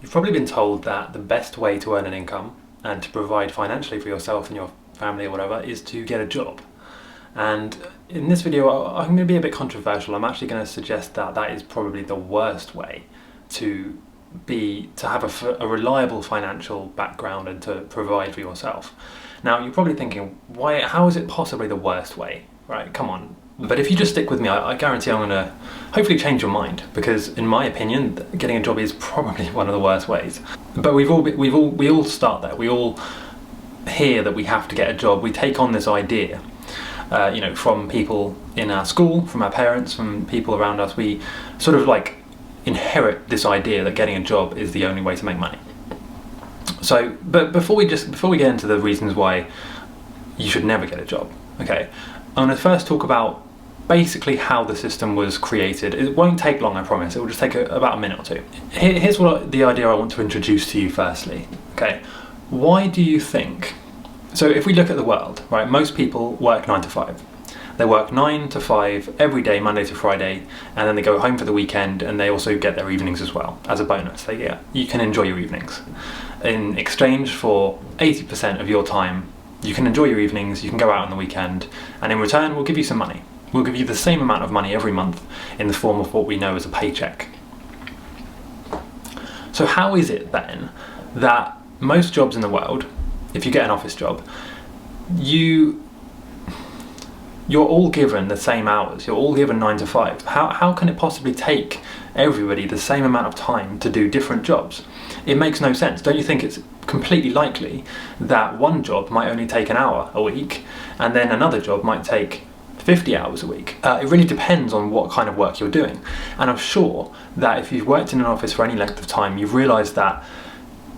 You've probably been told that the best way to earn an income and to provide financially for yourself and your family or whatever is to get a job. And in this video, I'm going to be a bit controversial. I'm actually going to suggest that that is probably the worst way to have a reliable financial background and to provide for yourself. Now, you're probably thinking, how is it possibly the worst way? Right, come on. But if you just stick with me, I guarantee I'm going to hopefully change your mind, because in my opinion, getting a job is probably one of the worst ways. But we all start there. We all hear that we have to get a job. We take on this idea, from people in our school, from our parents, from people around us. We sort of like inherit this idea that getting a job is the only way to make money. So, but before we get into the reasons why you should never get a job, okay, I'm going to first talk about basically how the system was created. It won't take long, I promise. It will just take about a minute or two. Here's the idea I want to introduce to you firstly. Okay, why do you think? So if we look at the world, right, most people work 9 to 5. They work 9 to 5 every day, Monday to Friday, and then they go home for the weekend, and they also get their evenings as well as a bonus. You can enjoy your evenings. In exchange for 80% of your time, you can enjoy your evenings, you can go out on the weekend, and in return we'll give you some money. We'll give you the same amount of money every month in the form of what we know as a paycheck. So how is it then that most jobs in the world, if you get an office job, you're all given the same hours, you're all given 9 to 5. How can it possibly take everybody the same amount of time to do different jobs? It makes no sense. Don't you think it's completely likely that one job might only take an hour a week, and then another job might take 50 hours a week? It really depends on what kind of work you're doing. And I'm sure that if you've worked in an office for any length of time, you've realised that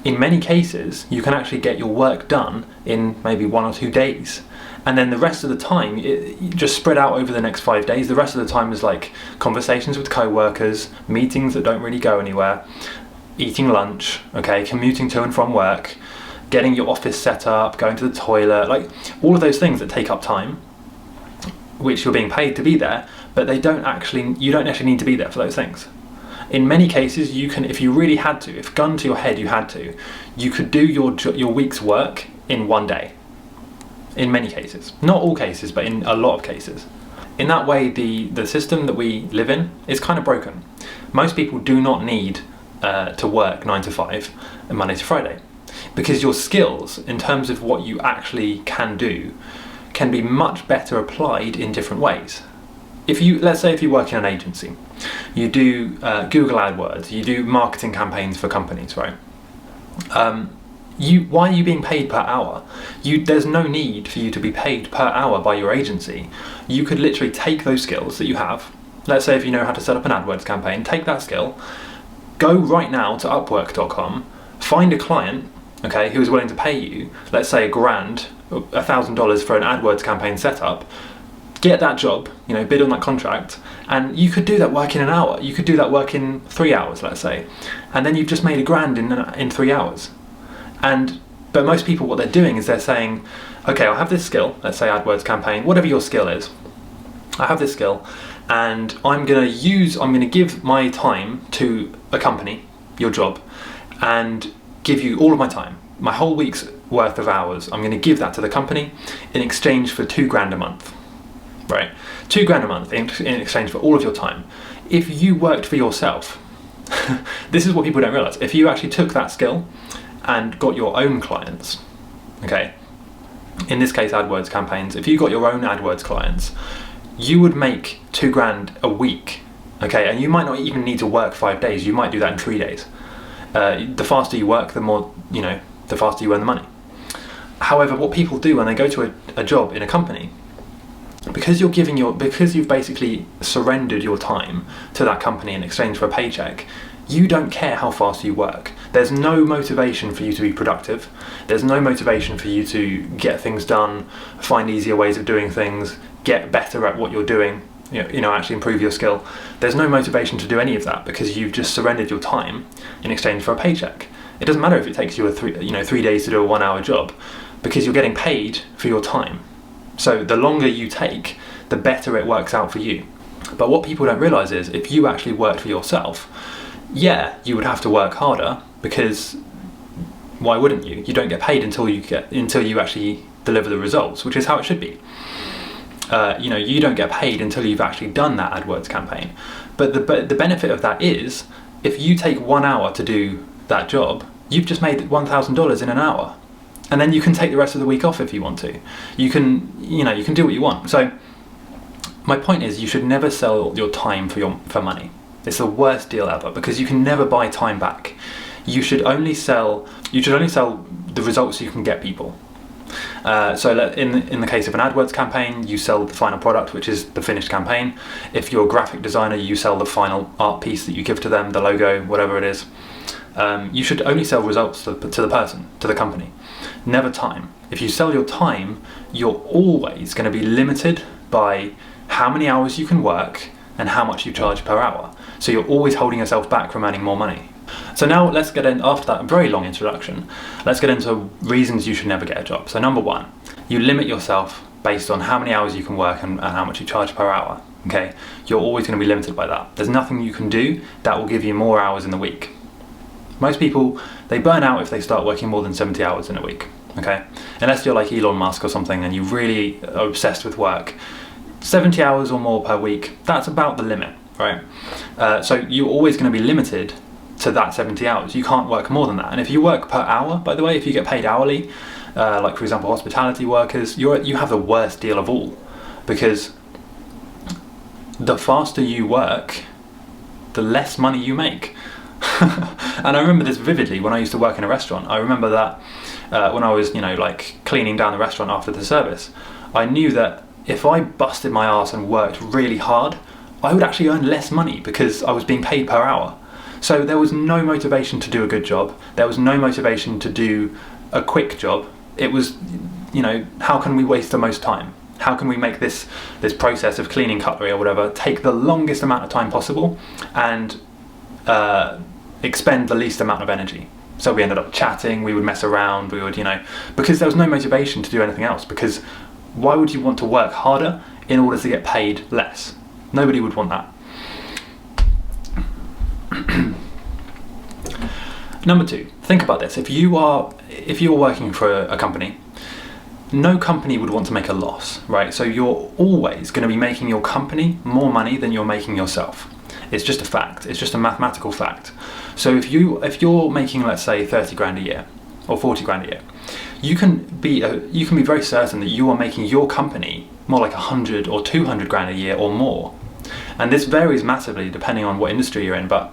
in many cases you can actually get your work done in maybe 1 or 2 days. And then the rest of the time, you just spread out over the next 5 days. The rest of the time is like conversations with co-workers, meetings that don't really go anywhere, eating lunch, okay, commuting to and from work, getting your office set up, going to the toilet, like all of those things that take up time, which you're being paid to be there, but you don't actually need to be there for those things. In many cases, you can, if you really had to, if gun to your head you had to, you could do your week's work in 1 day. In many cases. Not all cases, but in a lot of cases. In that way, the system that we live in is kind of broken. Most people do not need to work 9 to 5 Monday to Friday, because your skills in terms of what you actually can do can be much better applied in different ways. Let's say if you work in an agency, you do Google AdWords, you do marketing campaigns for companies, right? Why are you being paid per hour? There's no need for you to be paid per hour by your agency. You could literally take those skills that you have. Let's say if you know how to set up an AdWords campaign, take that skill, go right now to Upwork.com, find a client, okay, who is willing to pay you, let's say $1,000, $1,000 for an AdWords campaign setup, get that job, bid on that contract, and you could do that work in an hour. You could do that work in 3 hours, let's say, and then you've just made $1,000 in 3 hours. But most people, what they're doing is they're saying, okay, I have this skill, let's say AdWords campaign, whatever your skill is, I have this skill, and I'm going to give my time to a company, your job, and give you all of my time, my whole week's worth of hours. I'm going to give that to the company in exchange for $2,000 a month, right? $2,000 a month in exchange for all of your time. If you worked for yourself, this is what people don't realize. If you actually took that skill and got your own clients, okay, in this case AdWords campaigns, if you got your own AdWords clients, you would make $2,000 a week, okay, and you might not even need to work 5 days. You might do that in 3 days. The faster you work, the faster you earn the money. However, what people do when they go to a job in a company, because you've basically surrendered your time to that company in exchange for a paycheck, you don't care how fast you work. There's no motivation for you to be productive. There's no motivation for you to get things done, find easier ways of doing things, get better at what you're doing, actually improve your skill. There's no motivation to do any of that because you've just surrendered your time in exchange for a paycheck. It doesn't matter if it takes you 3 days to do a 1 hour job, because you're getting paid for your time. So the longer you take, the better it works out for you. But what people don't realise is if you actually worked for yourself, yeah, you would have to work harder, because why wouldn't you? You don't get paid until you actually deliver the results, which is how it should be. You don't get paid until you've actually done that AdWords campaign. But the benefit of that is, if you take 1 hour to do that job, you've just made $1,000 in an hour, and then you can take the rest of the week off if you want to. You can do what you want. So my point is, you should never sell your time for money. It's the worst deal ever, because you can never buy time back. You should only sell the results you can get people. So in the case of an AdWords campaign, you sell the final product, which is the finished campaign. If you're a graphic designer, you sell the final art piece that you give to them, the logo, whatever it is. You should only sell results to the person, to the company, never time. If you sell your time, you're always going to be limited by how many hours you can work and how much you charge per hour. So you're always holding yourself back from earning more money. So now let's get in, after that very long introduction, let's get into reasons you should never get a job. So number one, you limit yourself based on how many hours you can work and how much you charge per hour. Okay, you're always going to be limited by that. There's nothing you can do that will give you more hours in the week. Most people, they burn out if they start working more than 70 hours in a week. Okay, unless you're like Elon Musk or something and you really are obsessed with work, 70 hours or more per week, that's about the limit, right? So you're always going to be limited to that 70 hours. You can't work more than that. And if you work per hour, by the way, if you get paid hourly, like for example hospitality workers, you have the worst deal of all, because the faster you work, the less money you make. And I remember this vividly when I used to work in a restaurant. I remember that when I was like cleaning down the restaurant after the service, I knew that if I busted my ass and worked really hard, I would actually earn less money because I was being paid per hour. So there was no motivation to do a good job. There was no motivation to do a quick job. It was, how can we waste the most time? How can we make this process of cleaning cutlery or whatever take the longest amount of time possible and expend the least amount of energy? So we ended up chatting, we would mess around, we would, because there was no motivation to do anything else. Because why would you want to work harder in order to get paid less? Nobody would want that. Number two, think about this. If you're working for a company, no company would want to make a loss, right? So you're always going to be making your company more money than you're making yourself. It's just a fact. It's just a mathematical fact. So if you're making, let's say, 30 grand a year or 40 grand a year, you can be very certain that you are making your company more like 100 or 200 grand a year or more. And this varies massively depending on what industry you're in, but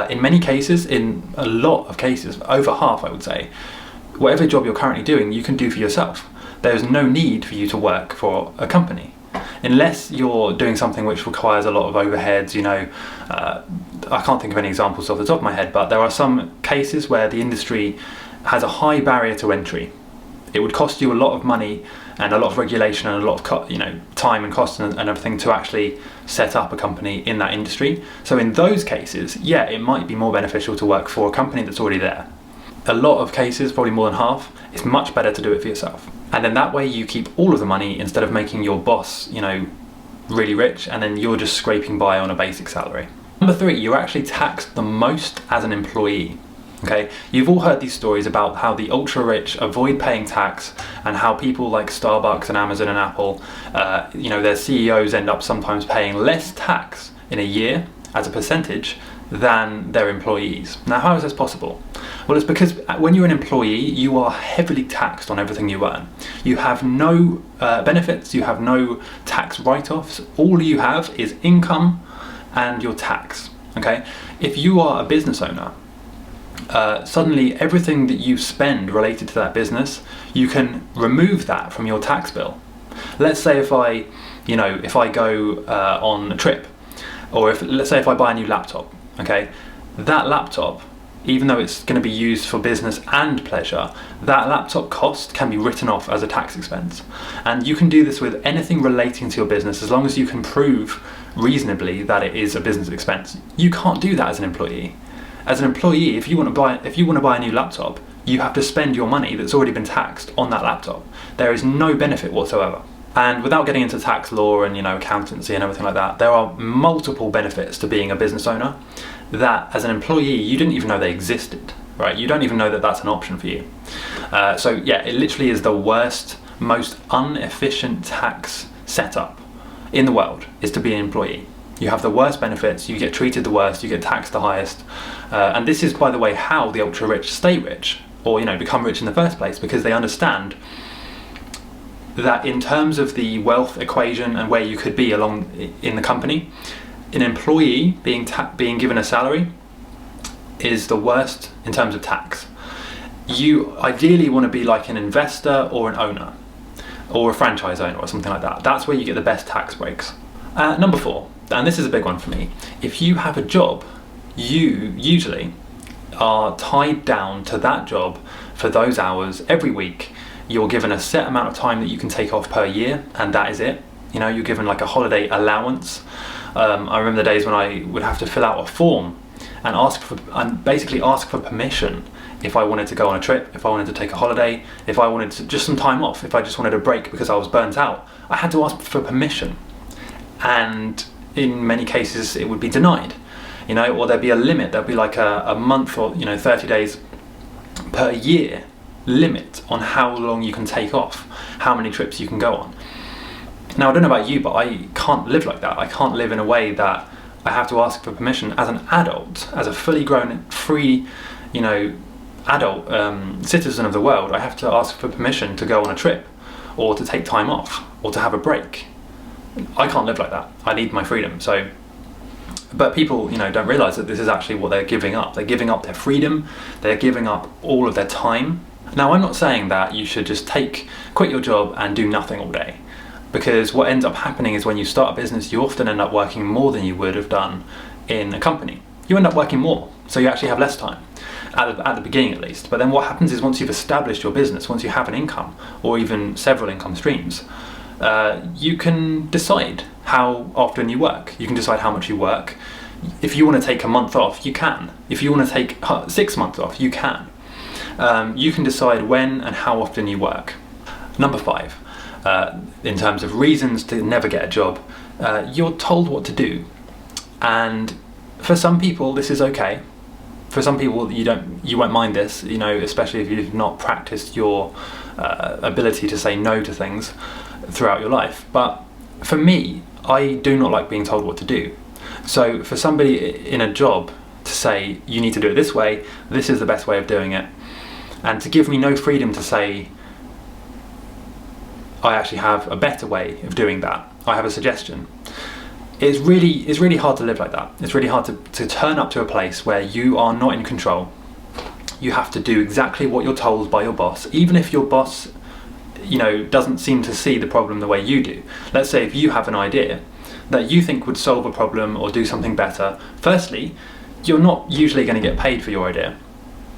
in many cases, in a lot of cases, over half I would say, whatever job you're currently doing, you can do for yourself. There's no need for you to work for a company. Unless you're doing something which requires a lot of overheads, I can't think of any examples off the top of my head, but there are some cases where the industry has a high barrier to entry. It would cost you a lot of money and a lot of regulation and a lot of time and cost and everything to actually set up a company in that industry. So in those cases, yeah, it might be more beneficial to work for a company that's already there. A lot of cases, probably more than half, it's much better to do it for yourself. And then that way you keep all of the money instead of making your boss, really rich, and then you're just scraping by on a basic salary. Number three, you're actually taxed the most as an employee. Okay, you've all heard these stories about how the ultra rich avoid paying tax and how people like Starbucks and Amazon and Apple, their CEOs end up sometimes paying less tax in a year as a percentage than their employees. Now, how is this possible? Well, it's because when you're an employee, you are heavily taxed on everything you earn. You have no benefits, you have no tax write-offs. All you have is income and your tax. Okay, if you are a business owner, suddenly everything that you spend related to that business, you can remove that from your tax bill. Let's say if I go on a trip, or let's say if I buy a new laptop, okay, that laptop, even though it's going to be used for business and pleasure, that laptop cost can be written off as a tax expense. And you can do this with anything relating to your business as long as you can prove reasonably that it is a business expense. You can't do that as an employee. As an employee, if you want to buy a new laptop, you have to spend your money that's already been taxed on that laptop. There is no benefit whatsoever. And without getting into tax law and accountancy and everything like that, there are multiple benefits to being a business owner. that as an employee, you didn't even know they existed, right? You don't even know that that's an option for you. So yeah, it literally is the worst, most inefficient tax setup in the world is to be an employee. You have the worst benefits, you get treated the worst, you get taxed the highest. And this is, by the way, how the ultra rich stay rich, or become rich in the first place, because they understand that in terms of the wealth equation and where you could be along in the company, an employee being given a salary is the worst in terms of tax. You ideally want to be like an investor or an owner, or a franchise owner or something like that. That's where you get the best tax breaks. Number 4, and this is a big one for me, if you have a job, you usually are tied down to that job for those hours every week. You're given a set amount of time that you can take off per year, and that is it. You're given like a holiday allowance. I remember the days when I would have to fill out a form and basically ask for permission if I wanted to go on a trip, if I wanted to take a holiday, if I wanted just some time off, if I just wanted a break because I was burnt out. I had to ask for permission, and in many cases it would be denied, or there'd be a limit. There'd be like a month or 30 days per year limit on how long you can take off, how many trips you can go on. Now, I don't know about you, but I can't live like that. I can't live in a way that I have to ask for permission as an adult, as a fully grown, free, adult citizen of the world. I have to ask for permission to go on a trip, or to take time off, or to have a break. I can't live like that. I need my freedom. But people, don't realise that this is actually what they're giving up. They're giving up their freedom. They're giving up all of their time. Now, I'm not saying that you should just quit your job and do nothing all day, because what ends up happening is when you start a business, you often end up working more than you would have done in a company. You end up working more, so you actually have less time, at the beginning at least. But then what happens is, once you've established your business, once you have an income, or even several income streams, you can decide how often you work. You can decide how much you work. If you want to take a month off, you can. If you want to take 6 months off, you can. You can decide when and how often you work. Number 5, in terms of reasons to never get a job, you're told what to do. And for some people, this is okay. For some people, you won't mind this, especially if you've not practiced your ability to say no to things throughout your life. But for me, I do not like being told what to do. So for somebody in a job to say, you need to do it this way, this is the best way of doing it, and to give me no freedom to say, I actually have a better way of doing that, I have a suggestion. It's really hard to live like that. It's really hard to turn up to a place where you are not in control. You have to do exactly what you're told by your boss, even if your boss doesn't seem to see the problem the way you do. Let's say if you have an idea that you think would solve a problem or do something better, firstly, you're not usually going to get paid for your idea.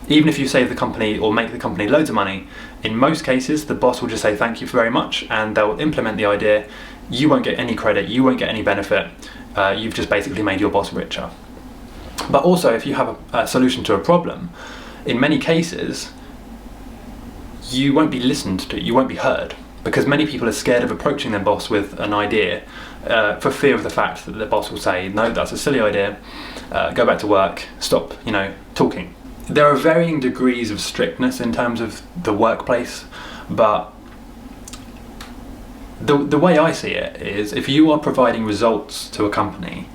Even if you save the company or make the company loads of money, in most cases the boss will just say thank you very much, and they'll implement the idea. You won't get any credit, you won't get any benefit. You've just basically made your boss richer. But also, if you have a solution to a problem, in many cases you won't be listened to, you won't be heard, because many people are scared of approaching their boss with an idea for fear of the fact that the boss will say, no, that's a silly idea, go back to work, stop talking. There are varying degrees of strictness in terms of the workplace, but the way I see it is, if you are providing results to a company,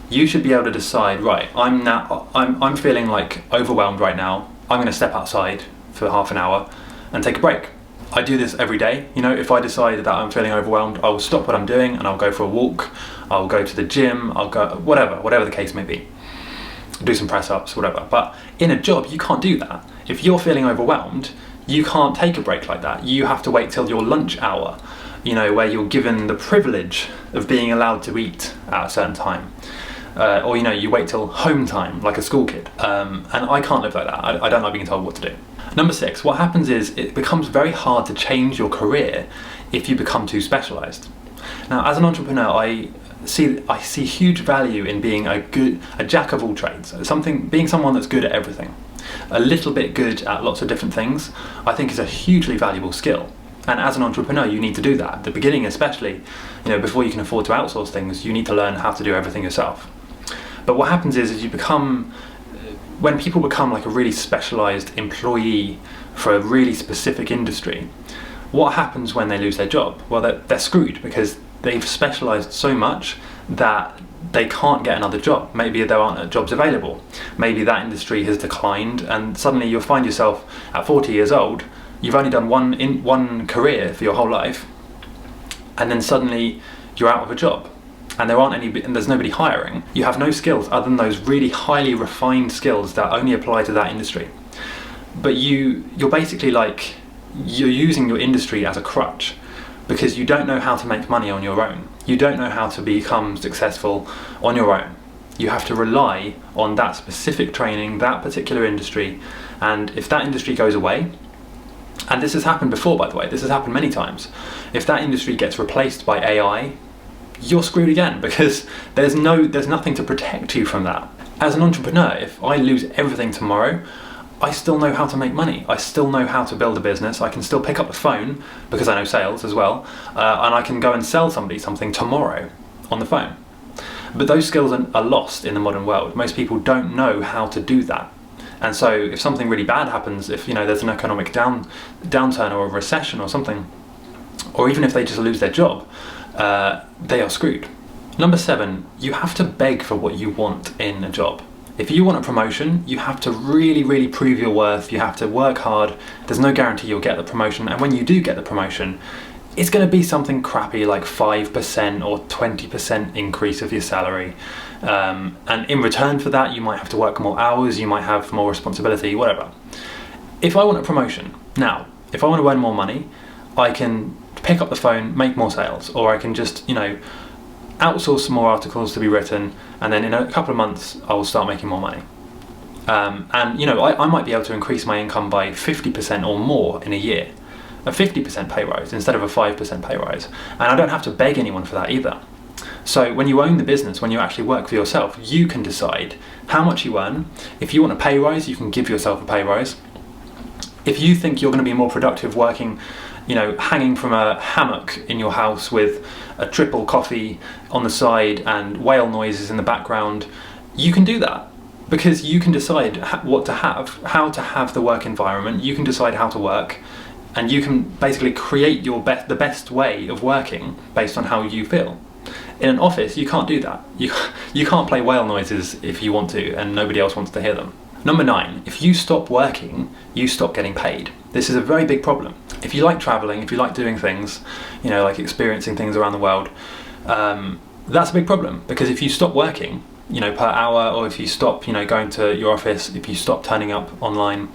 you should be able to decide, right, I'm feeling like overwhelmed right now, I'm going to step outside for half an hour and take a break. I do this every day. If I decide that I'm feeling overwhelmed, I will stop what I'm doing and I'll go for a walk, I'll go to the gym, I'll go whatever the case may be, do some press-ups, whatever. But in a job, you can't do that. If you're feeling overwhelmed, you can't take a break like that. You have to wait till your lunch hour, where you're given the privilege of being allowed to eat at a certain time. Or you wait till home time, like a school kid. And I can't live like that. I don't like being told what to do. Number 6, what happens is it becomes very hard to change your career if you become too specialised. Now, as an entrepreneur, I see huge value in being a jack of all trades, being someone that's good at everything. A little bit good at lots of different things, I think, is a hugely valuable skill. And as an entrepreneur, you need to do that. At the beginning especially, before you can afford to outsource things, you need to learn how to do everything yourself. But what happens is you become, when people become like a really specialised employee for a really specific industry, what happens when they lose their job? Well, they're screwed, because they've specialised so much that they can't get another job. Maybe there aren't jobs available. Maybe that industry has declined, and suddenly you'll find yourself at 40 years old, you've only done one career for your whole life, and then suddenly you're out of a job, and there's nobody hiring. You have no skills other than those really highly refined skills that only apply to that industry. But you're basically like, you're using your industry as a crutch, because you don't know how to make money on your own. You don't know how to become successful on your own. You have to rely on that specific training, that particular industry, and if that industry goes away, and this has happened before, by the way, this has happened many times, if that industry gets replaced by AI, you're screwed again, because there's nothing to protect you from that. As an entrepreneur, if I lose everything tomorrow, I still know how to make money. I still know how to build a business. I can still pick up the phone, because I know sales as well, and I can go and sell somebody something tomorrow on the phone. But those skills are lost in the modern world. Most people don't know how to do that. And so if something really bad happens, if there's an economic downturn or a recession or something, or even if they just lose their job, they are screwed. Number 7, you have to beg for what you want in a job. If you want a promotion, you have to really, really prove your worth. You have to work hard. There's no guarantee you'll get the promotion. And when you do get the promotion, it's going to be something crappy like 5% or 20% increase of your salary. And in return for that, you might have to work more hours. You might have more responsibility, whatever. If I want a promotion, now, if I want to earn more money, I can pick up the phone, make more sales, or I can just, outsource some more articles to be written, and then in a couple of months I will start making more money. I might be able to increase my income by 50% or more in a year, a 50% pay rise instead of a 5% pay rise, and I don't have to beg anyone for that either. So when you own the business, when you actually work for yourself, you can decide how much you earn. If you want a pay rise, you can give yourself a pay rise. If you think you're going to be more productive working, hanging from a hammock in your house with a triple coffee on the side and whale noises in the background, you can do that, because you can decide what to have, how to have the work environment. You can decide how to work, and you can basically create the best way of working based on how you feel. In an office, you can't do that. You can't play whale noises if you want to, and nobody else wants to hear them. Number 9, if you stop working, you stop getting paid. This is a very big problem. If you like traveling, if you like doing things, like experiencing things around the world, that's a big problem, because if you stop working, per hour, or if you stop, going to your office, if you stop turning up online,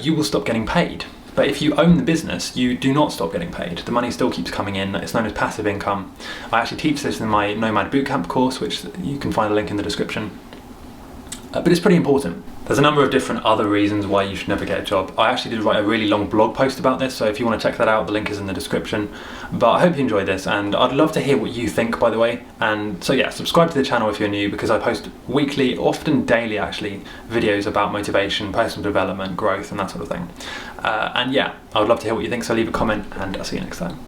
you will stop getting paid. But if you own the business, you do not stop getting paid. The money still keeps coming in. It's known as passive income. I actually teach this in my Nomad Bootcamp course, which you can find a link in the description. But it's pretty important. There's a number of different other reasons why you should never get a job. I actually did write a really long blog post about this, so if you want to check that out, the link is in the description. But I hope you enjoyed this, and I'd love to hear what you think, by the way. And so yeah, subscribe to the channel if you're new, because I post weekly, often daily actually, videos about motivation, personal development, growth, and that sort of thing. And yeah, I would love to hear what you think, so leave a comment, and I'll see you next time.